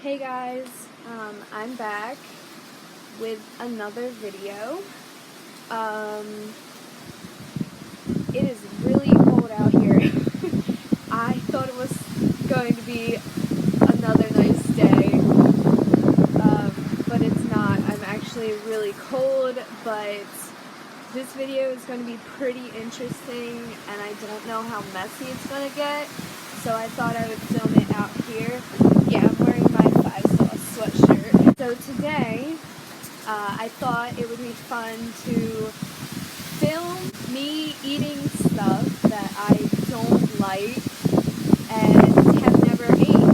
Hey guys, I'm back with another video. It is really cold out here. I thought it was going to be another nice day, but it's not. I'm actually really cold, but this video is going to be pretty interesting, and I don't know how messy it's going to get, so I thought I would film it out here. Yeah, I'm wearing my 5 Sauce sweatshirt. So today, I thought it would be fun to film me eating stuff that I don't like and have never ate.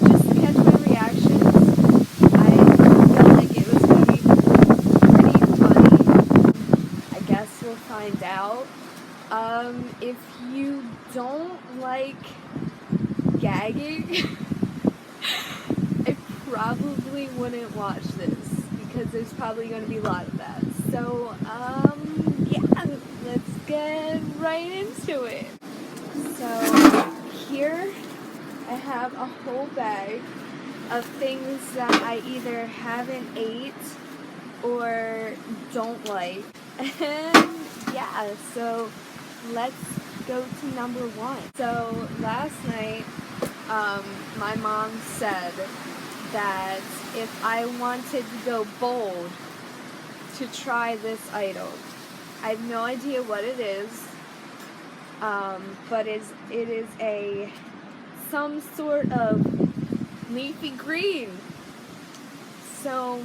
Just to catch my reactions. I felt like it was going to be pretty funny. I guess we'll find out. If you don't like gagging, I probably wouldn't watch this because there's probably going to be a lot of that. So, yeah, let's get right into it. So, here I have a whole bag of things that I either haven't ate or don't like. And yeah, so let's go to number 1. So last night, my mom said that if I wanted to go bold to try this item. I have no idea what it is, but it is some sort of leafy green. So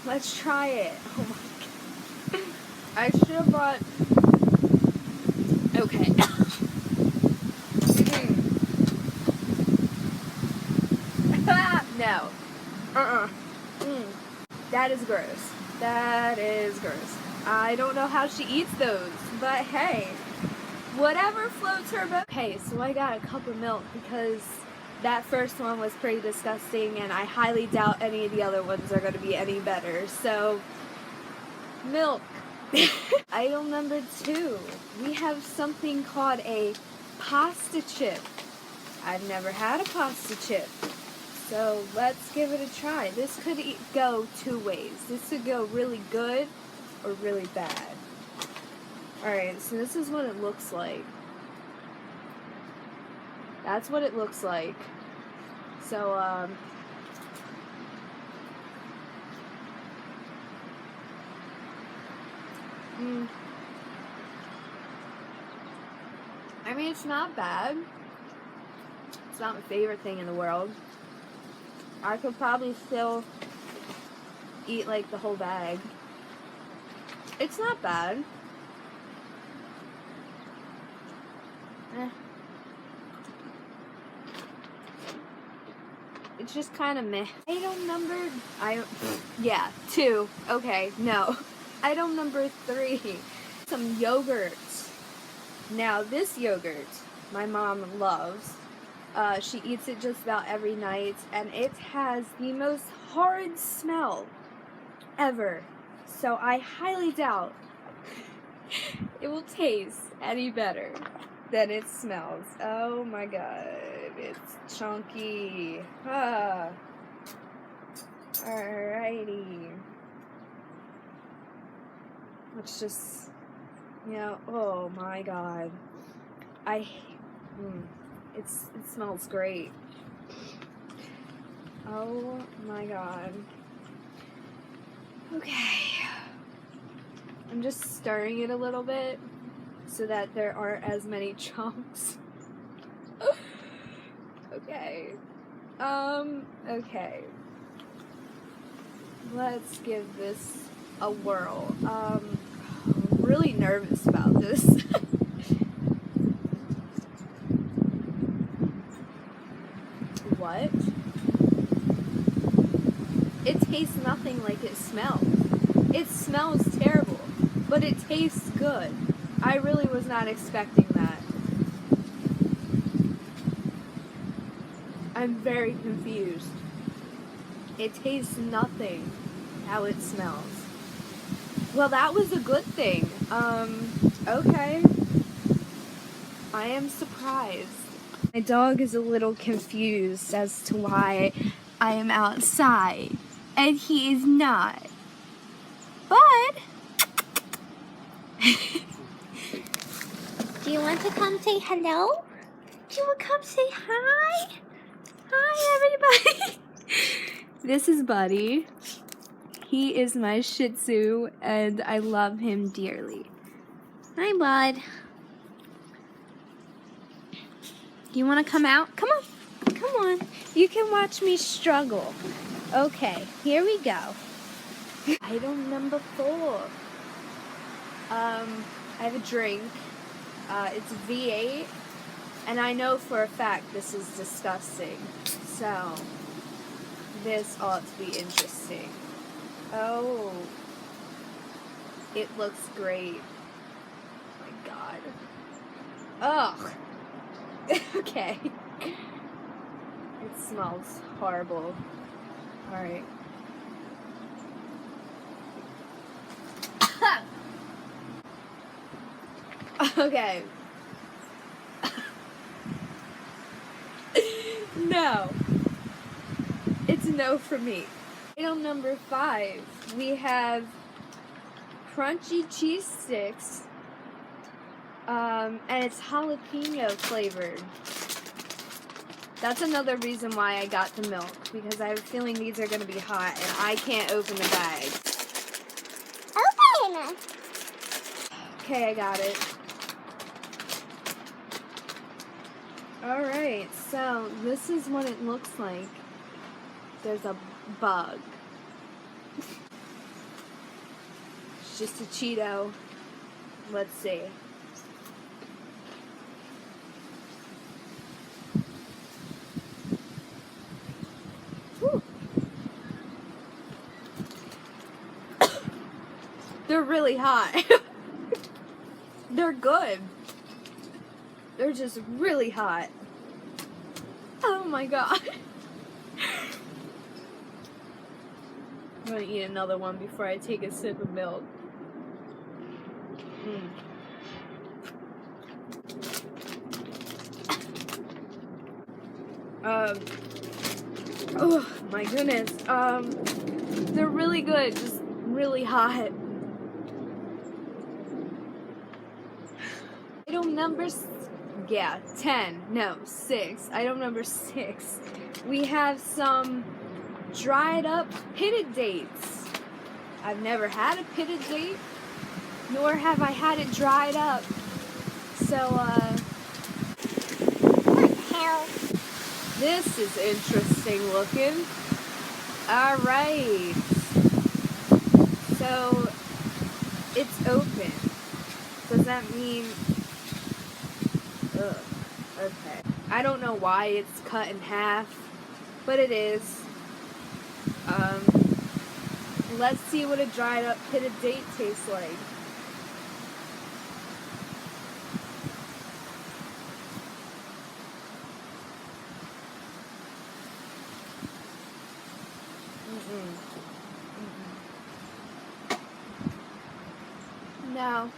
let's try it. Oh my god. I should have brought... Okay. No. That is gross. That is gross. I don't know how she eats those, but hey, whatever floats her boat. Okay, so I got a cup of milk because that first one was pretty disgusting and I highly doubt any of the other ones are going to be any better. So, milk. Item number 2. We have something called a pasta chip. I've never had a pasta chip. So let's give it a try. This could go 2 ways. This could go really good or really bad. Alright, so this is what it looks like. That's what it looks like. So, I mean, it's not bad. It's not my favorite thing in the world. I could probably still eat like the whole bag. It's not bad. It's just kind of meh. Item number... yeah, 2. Okay, no. Item number 3. Some yogurt. Now, this yogurt, my mom loves. She eats it just about every night, and it has the most horrid smell ever. So I highly doubt it will taste any better than it smells. Oh my god, it's chunky. Alrighty. Let's just, oh my god. It smells great. Oh my god. Okay. I'm just stirring it a little bit so that there aren't as many chunks. Okay. Okay. Let's give this a whirl. I'm really nervous about this. What? It tastes nothing like it smells. It smells terrible, but it tastes good. I really was not expecting that. I'm very confused. It tastes nothing how it smells. Well, that was a good thing. Okay. I am surprised. My dog is a little confused as to why I am outside, and he is not. But do you want to come say hello? Do you want to come say hi? Hi, everybody. This is Buddy. He is my Shih Tzu, and I love him dearly. Hi, Bud. Do you want to come out? Come on. Come on. You can watch me struggle. Okay, here we go. Item number 4. I have a drink. It's V8, and I know for a fact this is disgusting. So, this ought to be interesting. Oh, it looks great. Oh my God. Ugh. Okay. It smells horrible. Alright. Okay. No. It's no for me. Item number 5. We have crunchy cheese sticks. And it's jalapeno flavored. That's another reason why I got the milk, because I have a feeling these are going to be hot and I can't open the bag. Open! Okay, I got it. Alright, so this is what it looks like. There's a bug. It's just a Cheeto. Let's see. Whew. They're really hot. They're good. They're just really hot. Oh my God. I'm gonna eat another one before I take a sip of milk. Oh my goodness. They're really good, just really hot. Item number 6. Item number 6. We have some dried up pitted dates. I've never had a pitted date, nor have I had it dried up. So, What the hell? this is interesting looking. Alright. So, it's open. Does that mean... Ugh. Okay. I don't know why it's cut in half, but it is. Let's see what a dried up pitted date tastes like. No.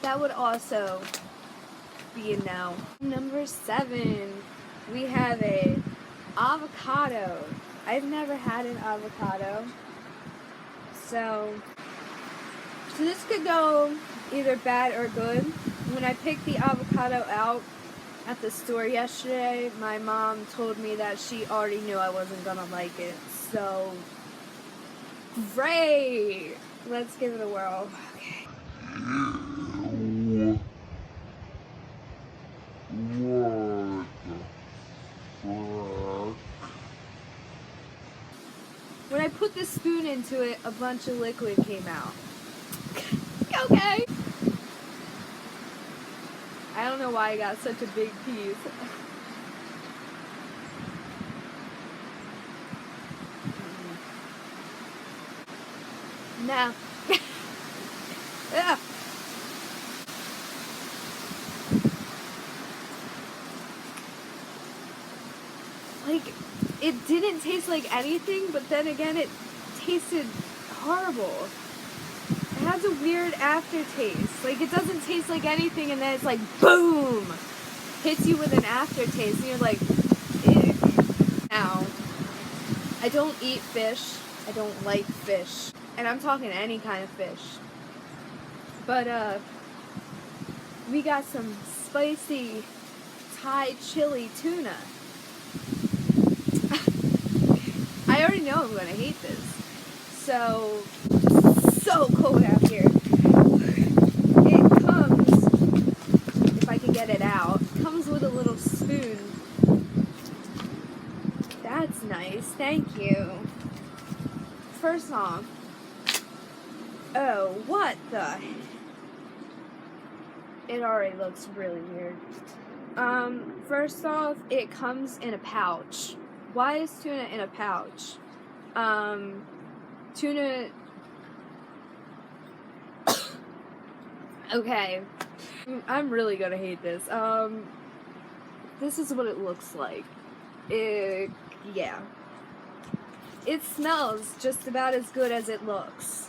That would also be a no. Number 7, we have a avocado. I've never had an avocado. So this could go either bad or good. When I picked the avocado out at the store yesterday, my mom told me that she already knew I wasn't gonna like it. So, great! Let's give it a whirl. Okay. When I put the spoon into it, a bunch of liquid came out. Okay. I don't know why I got such a big piece. No. Ugh. Like, it didn't taste like anything, but then again, it tasted horrible. It has a weird aftertaste. Like, it doesn't taste like anything, and then it's like, boom! Hits you with an aftertaste, and you're like, ew. Now, I don't eat fish. I don't like fish. And I'm talking any kind of fish. But, we got some spicy Thai chili tuna. I already know I'm gonna hate this. So cold out here. It comes, if I can get it out, comes with a little spoon. That's nice, thank you. First off, oh, what the? It already looks really weird. First off, it comes in a pouch. Why is tuna in a pouch? Tuna... Okay. I'm really gonna hate this. This is what it looks like. Yeah. It smells just about as good as it looks.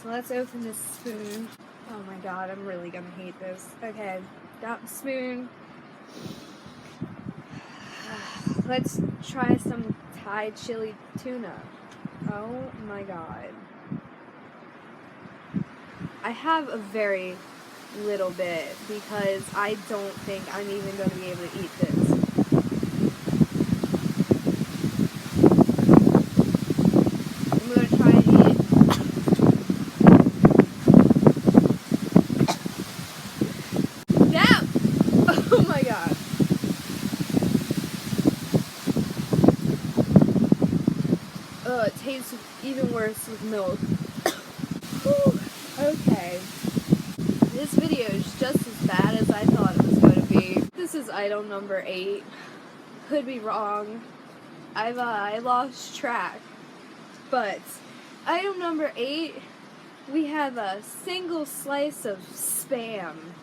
So let's open this spoon. Oh my god, I'm really gonna hate this. Okay, got the spoon. Let's try some Thai chili tuna. Oh my god. I have a very little bit because I don't think I'm even going to be able to eat this. I'm going to try and eat. Now! Oh my god. Oh, it tastes even worse with milk. Okay. This video is just as bad as I thought it was going to be. This is item number 8. Could be wrong. I lost track. But item number 8, we have a single slice of Spam.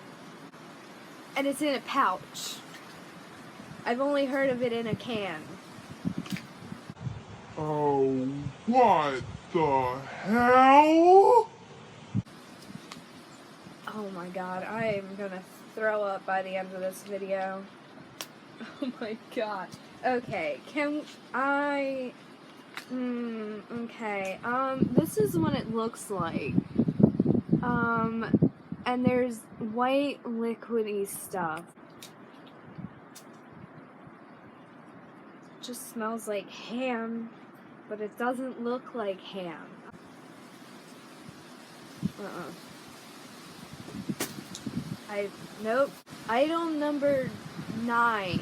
And it's in a pouch. I've only heard of it in a can. Oh, what the hell? Oh my god, I am gonna throw up by the end of this video. Oh my god. Okay, okay, this is what it looks like. And there's white liquidy stuff. It just smells like ham, but it doesn't look like ham. Nope. Item number 9.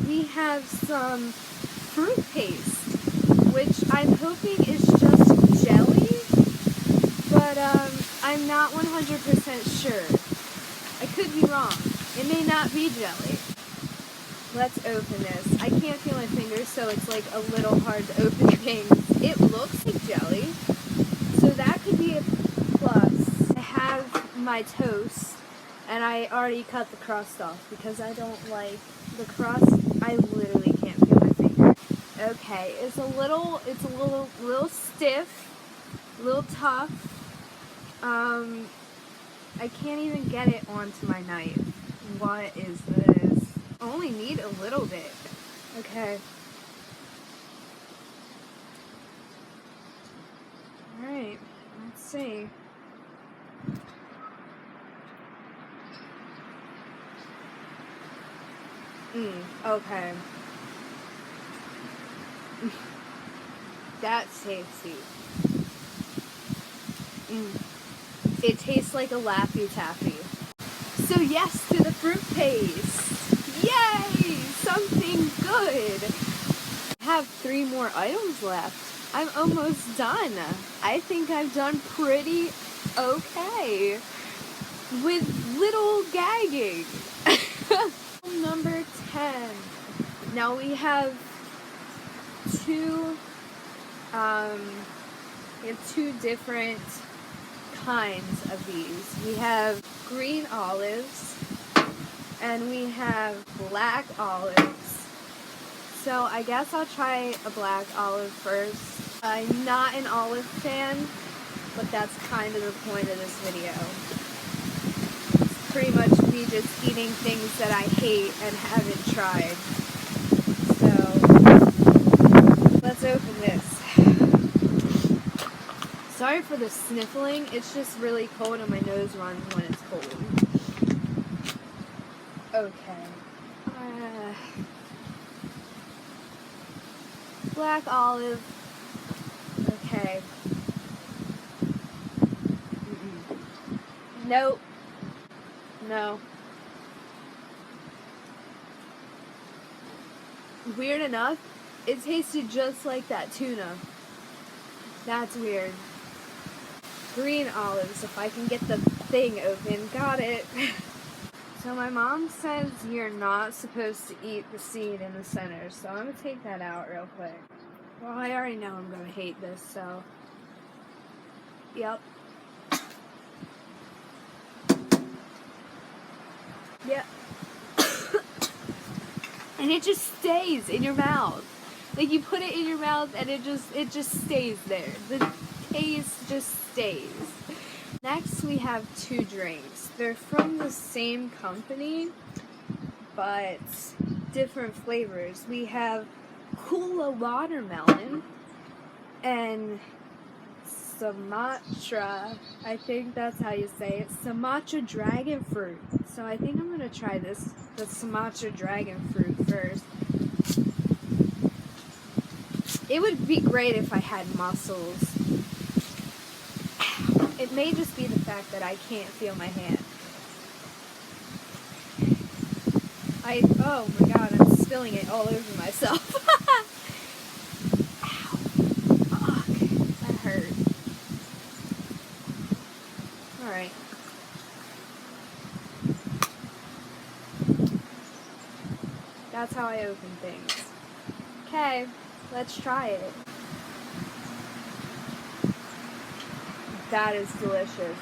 We have some fruit paste, which I'm hoping is just jelly, but, I'm not 100% sure. I could be wrong. It may not be jelly. Let's open this. I can't feel my fingers, so it's like a little hard to open things. It looks like jelly, so that could be a plus. I have my toast, and I already cut the crust off because I don't like the crust. I literally can't feel my finger. Okay, it's a little stiff, a little tough. I can't even get it onto my knife. What is this? I only need a little bit. Okay. Alright, let's see. Okay. That's tasty. It tastes like a Laffy Taffy. So yes to the fruit paste. Yay! Something good. I have 3 more items left. I'm almost done. I think I've done pretty okay. With little gagging. Number 10. Now we have two different kinds of these. We have green olives and we have black olives. So I guess I'll try a black olive first. I'm not an olive fan, but that's kind of the point of this video. It's pretty much me just eating things that I hate and haven't tried. So, let's open this. Sorry for the sniffling, it's just really cold and my nose runs when it's cold. Okay. Black olive. Okay. Nope. No. Weird enough, it tasted just like that tuna. That's weird. Green olives, if I can get the thing open. Got it. So my mom says you're not supposed to eat the seed in the center, so I'm going to take that out real quick. Well, I already know I'm going to hate this, so... Yep. Yep. And it just stays in your mouth. Like, you put it in your mouth and it just stays there. The taste just stays. Next, we have two drinks. They're from the same company, but different flavors. We have Kula Watermelon and Sumatra, I think that's how you say it, Sumatra Dragon Fruit. So I think I'm going to try this, the Sumatra Dragon Fruit first. It would be great if I had muscles. It may just be the fact that I can't feel my hand. Oh my god, I'm spilling it all over myself. Ow. Fuck. That hurt. Alright. That's how I open things. Okay, let's try it. That is delicious.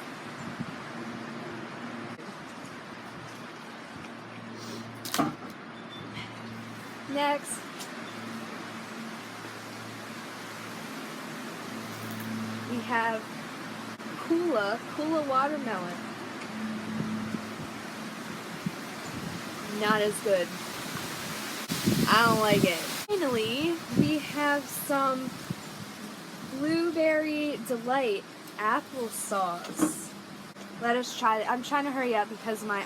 Next, we have Kula Watermelon. Not as good. I don't like it. Finally, we have some Blueberry Delight applesauce. Let us try it. I'm trying to hurry up because my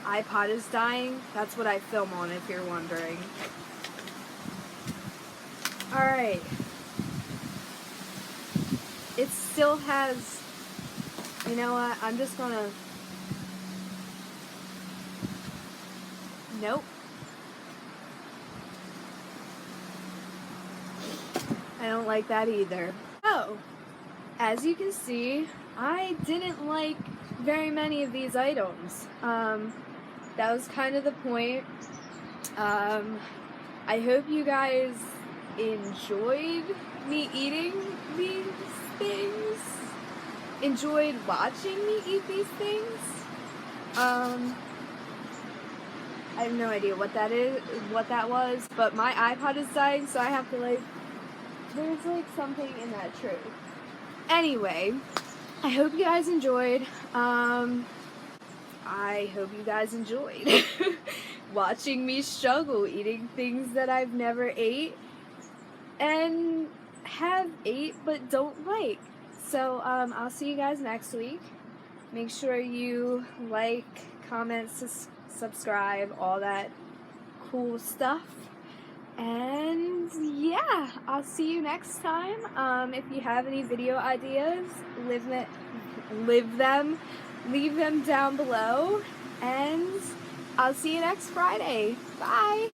iPod is dying. That's what I film on, if you're wondering. Alright. It still has... You know what? I'm just gonna... Nope. I don't like that either. Oh, as you can see, I didn't like very many of these items. That was kind of the point. I hope you guys enjoyed me eating these things. Enjoyed watching me eat these things. I have no idea what that was, but my iPod is dying, so I have to there's something in that tray. Anyway, I hope you guys enjoyed. I hope you guys enjoyed watching me struggle eating things that I've never ate and have ate but don't like. So, I'll see you guys next week. Make sure you like, comment, subscribe, all that cool stuff. And yeah, I'll see you next time. If you have any video ideas, leave them down below. And I'll see you next Friday. Bye!